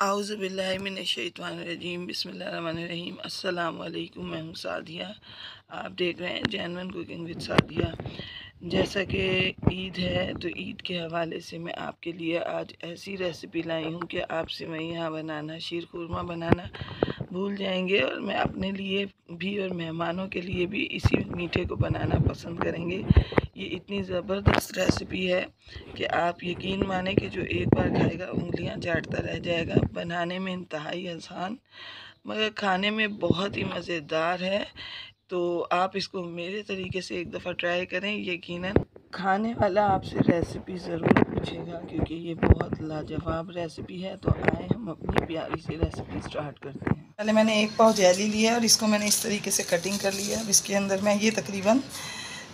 आऊज़ु बिल्लाहि मिनश्शैतानिर्रजीम बिस्मिल्लाहिर्रहमानिर्रहीम। अस्सलाम वालेकुम। मैं हूँ सादिया। आप देख रहे हैं जेन्युइन कुकिंग विद सादिया। जैसा कि ईद है तो ईद के हवाले से मैं आपके लिए आज ऐसी रेसिपी लाई हूँ कि आप सेवइयाँ बनाना, शीर खुरमा बनाना भूल जाएंगे और मैं अपने लिए भी और मेहमानों के लिए भी इसी मीठे को बनाना पसंद करेंगे। ये इतनी ज़बरदस्त रेसिपी है कि आप यकीन माने कि जो एक बार खाएगा उंगलियां चाटता रह जाएगा। बनाने में इंतहाई आसान मगर खाने में बहुत ही मज़ेदार है। तो आप इसको मेरे तरीके से एक दफ़ा ट्राई करें। यकीनन खाने वाला आपसे रेसिपी ज़रूर पूछेगा क्योंकि ये बहुत लाजवाब रेसिपी है। तो आए हम अपनी प्यारी सी रेसिपी स्टार्ट करते हैं। पहले मैंने एक पाव जेली लिया और इसको मैंने इस तरीके से कटिंग कर लिया। अब इसके अंदर मैं ये तकरीबन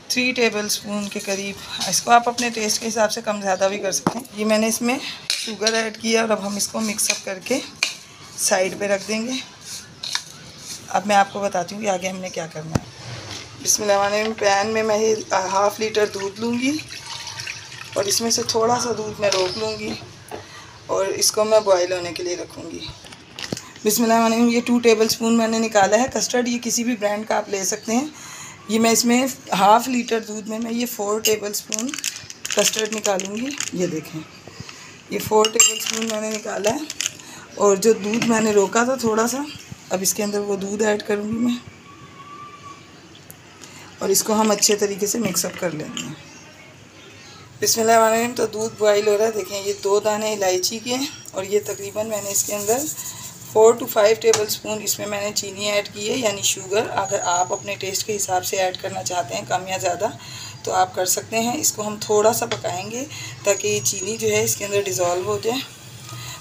3 टेबलस्पून के करीब, इसको आप अपने टेस्ट के हिसाब से कम ज़्यादा भी कर सकते हैं। ये मैंने इसमें शुगर ऐड किया और अब हम इसको मिक्सअप करके साइड पे रख देंगे। अब मैं आपको बताती हूँ कि आगे हमने क्या करना है। बिस्मिल्लाह। पैन में मैं ये 1/2 लीटर दूध लूँगी और इसमें से थोड़ा सा दूध मैं रोक लूँगी और इसको मैं बॉयल होने के लिए रखूँगी। बिस्मिल्लाह। ये 2 टेबलस्पून मैंने निकाला है कस्टर्ड। ये किसी भी ब्रांड का आप ले सकते हैं। ये मैं इसमें 1/2 लीटर दूध में मैं ये 4 टेबलस्पून कस्टर्ड निकालूंगी। ये देखें, ये 4 टेबलस्पून मैंने निकाला है और जो दूध मैंने रोका था थोड़ा सा, अब इसके अंदर वो दूध ऐड करूंगी मैं और इसको हम अच्छे तरीके से मिक्सअप कर लेंगे। बिस्मिल्लाह। तो दूध बॉईल हो रहा है। देखें, ये 2 दाने इलायची के हैं और ये तकरीबन मैंने इसके अंदर 4 to 5 टेबलस्पून इसमें मैंने चीनी ऐड की है, यानी शुगर। अगर आप अपने टेस्ट के हिसाब से ऐड करना चाहते हैं कम या ज़्यादा तो आप कर सकते हैं। इसको हम थोड़ा सा पकाएंगे ताकि चीनी जो है इसके अंदर डिज़ोल्व हो जाए।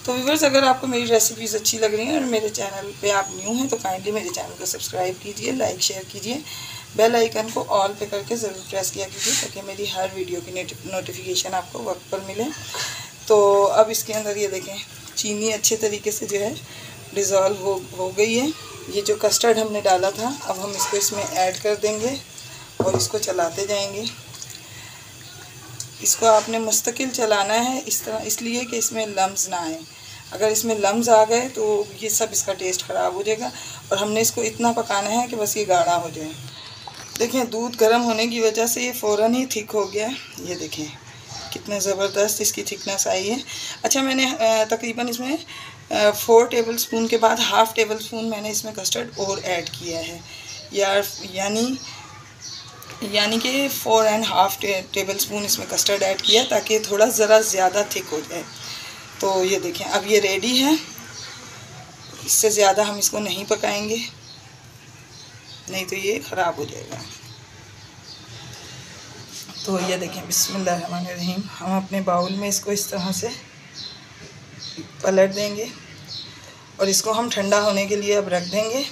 तो व्यूअर्स, अगर आपको मेरी रेसिपीज़ अच्छी लग रही हैं और मेरे चैनल पे आप न्यू हैं तो काइंडली मेरे चैनल को सब्सक्राइब कीजिए, लाइक शेयर कीजिए, बेल आइकन को ऑल पे करके ज़रूर प्रेस किया कीजिए ताकि मेरी हर वीडियो की नोटिफिकेशन आपको वक्त पर मिले। तो अब इसके अंदर ये देखें, चीनी अच्छे तरीके से जो है डिज़ोल्व हो गई है। ये जो कस्टर्ड हमने डाला था अब हम इसको इसमें ऐड कर देंगे और इसको चलाते जाएंगे। इसको आपने मुस्तकिल चलाना है इस तरह, इसलिए कि इसमें लम्स ना आए। अगर इसमें लम्स आ गए तो ये सब इसका टेस्ट ख़राब हो जाएगा और हमने इसको इतना पकाना है कि बस ये गाढ़ा हो जाए। देखें, दूध गर्म होने की वजह से ये फ़ौरन ही थिक हो गया। ये देखें कितने ज़बरदस्त इसकी थिकनेस आई है। अच्छा, मैंने तकरीबन इसमें 4 टेबलस्पून के बाद 1/2 टेबलस्पून मैंने इसमें कस्टर्ड और ऐड किया है, यानी कि 4.5 टेबलस्पून इसमें कस्टर्ड ऐड किया ताकि थोड़ा ज़रा ज़्यादा थिक हो जाए। तो ये देखें, अब ये रेडी है। इससे ज़्यादा हम इसको नहीं पकाएंगे, नहीं तो ये ख़राब हो जाएगा। तो ये देखें, बिस्मिल्लाहिर्रहमानिर्रहीम, हम अपने बाउल में इसको इस तरह से पलट देंगे और इसको हम ठंडा होने के लिए अब रख देंगे।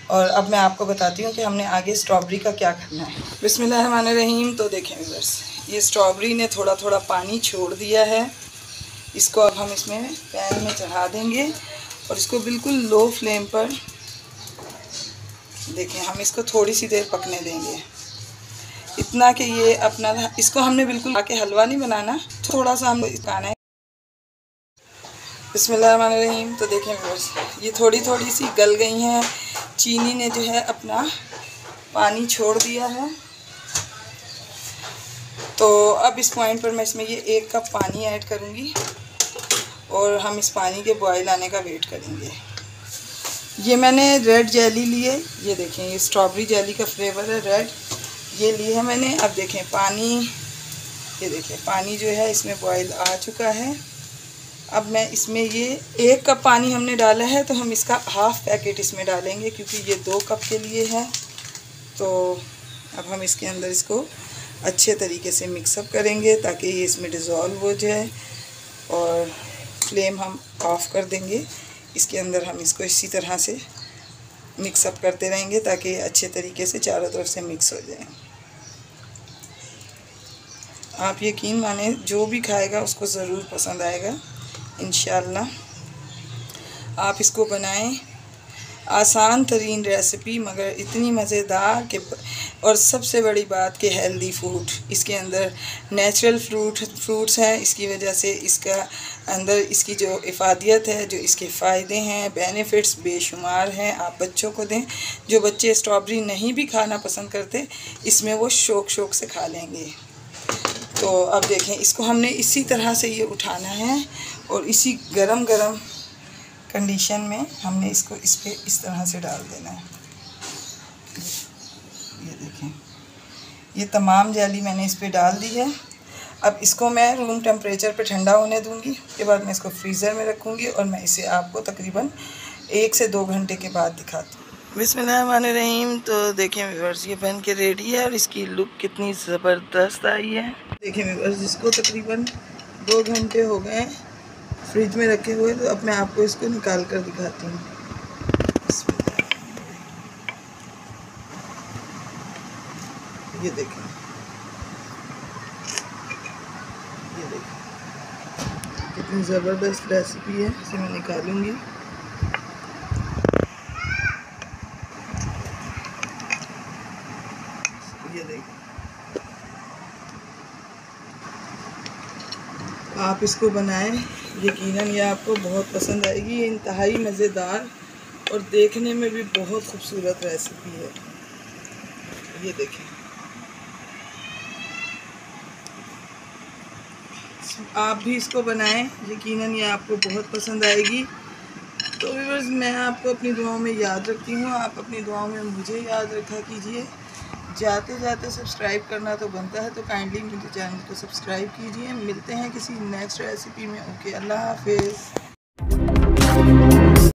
और अब मैं आपको बताती हूँ कि हमने आगे स्ट्रॉबेरी का क्या करना है। बिस्मिल्लाहिर्रहमानिर्रहीम। तो देखें व्यूअर्स, ये स्ट्रॉबेरी ने थोड़ा थोड़ा पानी छोड़ दिया है। इसको अब हम इसमें पैन में चढ़ा देंगे और इसको बिल्कुल लो फ्लेम पर देखें, हम इसको थोड़ी सी देर पकने देंगे, इतना कि ये अपना, इसको हमने बिल्कुल आके हलवा नहीं बनाना, थोड़ा सा हम पकाना है। बिस्मिल्लाहिर्रहमानिर्रहीम। तो देखें व्यूअर्स, ये थोड़ी थोड़ी सी गल गई हैं। चीनी ने जो है अपना पानी छोड़ दिया है। तो अब इस पॉइंट पर मैं इसमें ये 1 कप पानी ऐड करूँगी और हम इस पानी के बॉयल आने का वेट करेंगे। ये मैंने रेड जेली लिए, ये देखें, ये स्ट्रॉबेरी जेली का फ्लेवर है रेड, ये ली है मैंने। अब देखें पानी, ये देखें पानी जो है इसमें बॉयल आ चुका है। अब मैं इसमें ये 1 कप पानी हमने डाला है तो हम इसका 1/2 पैकेट इसमें डालेंगे क्योंकि ये 2 कप के लिए है। तो अब हम इसके अंदर इसको अच्छे तरीके से मिक्सअप करेंगे ताकि ये इसमें डिज़ोल्व हो जाए और फ्लेम हम ऑफ़ कर देंगे। इसके अंदर हम इसको इसी तरह से मिक्सअप करते रहेंगे ताकि अच्छे तरीके से चारों तरफ से मिक्स हो जाए। आप यकीन माने जो भी खाएगा उसको ज़रूर पसंद आएगा इंशाल्लाह। आप इसको बनाएं, आसान तरीन रेसिपी मगर इतनी मज़ेदार कि, और सबसे बड़ी बात कि हेल्दी फूड। इसके अंदर नेचुरल फ्रूट्स हैं, इसकी वजह से इसका अंदर इसकी जो इफ़ादियत है, जो इसके फ़ायदे हैं, बेनिफिट्स बेशुमार हैं। आप बच्चों को दें। जो बच्चे स्ट्रॉबेरी नहीं भी खाना पसंद करते, इसमें वो शौक़ से खा लेंगे। तो अब देखें, इसको हमने इसी तरह से ये उठाना है और इसी गरम कंडीशन में हमने इसको इस पर इस तरह से डाल देना है। ये देखें, ये तमाम जेली मैंने इस पर डाल दी है। अब इसको मैं रूम टेम्परेचर पे ठंडा होने दूंगी। उसके बाद मैं इसको फ्रीज़र में रखूँगी और मैं इसे आपको तकरीबन 1 से 2 घंटे के बाद दिखाती हूँ। बिस्मिल्लाहिर्रहमानिर्रहीम। तो देखें व्यूअर्स, ये बन के रेडी है और इसकी लुक कितनी ज़बरदस्त आई है। देखें व्यूअर्स, इसको तकरीबन 2 घंटे हो गए फ्रिज में रखे हुए। तो अब मैं आपको इसको निकाल कर दिखाती हूँ। ये देखें, कितनी ज़बरदस्त रेसिपी है। इसे मैं निकालूंगी। ये देखिए, आप इसको बनाएं, यकीनन ये आपको बहुत पसंद आएगी। ये इंतहाई मज़ेदार और देखने में भी बहुत खूबसूरत रेसिपी है। ये देखें, आप भी इसको बनाएं, यकीनन ये आपको बहुत पसंद आएगी। तो व्यूअर्स, मैं आपको अपनी दुआओं में याद रखती हूँ। आप अपनी दुआओं में मुझे याद रखा कीजिए। जाते जाते सब्सक्राइब करना तो बनता है, तो काइंडली मेरे चैनल को सब्सक्राइब कीजिए। मिलते हैं किसी नेक्स्ट रेसिपी में। ओके, अल्लाह हाफिज़।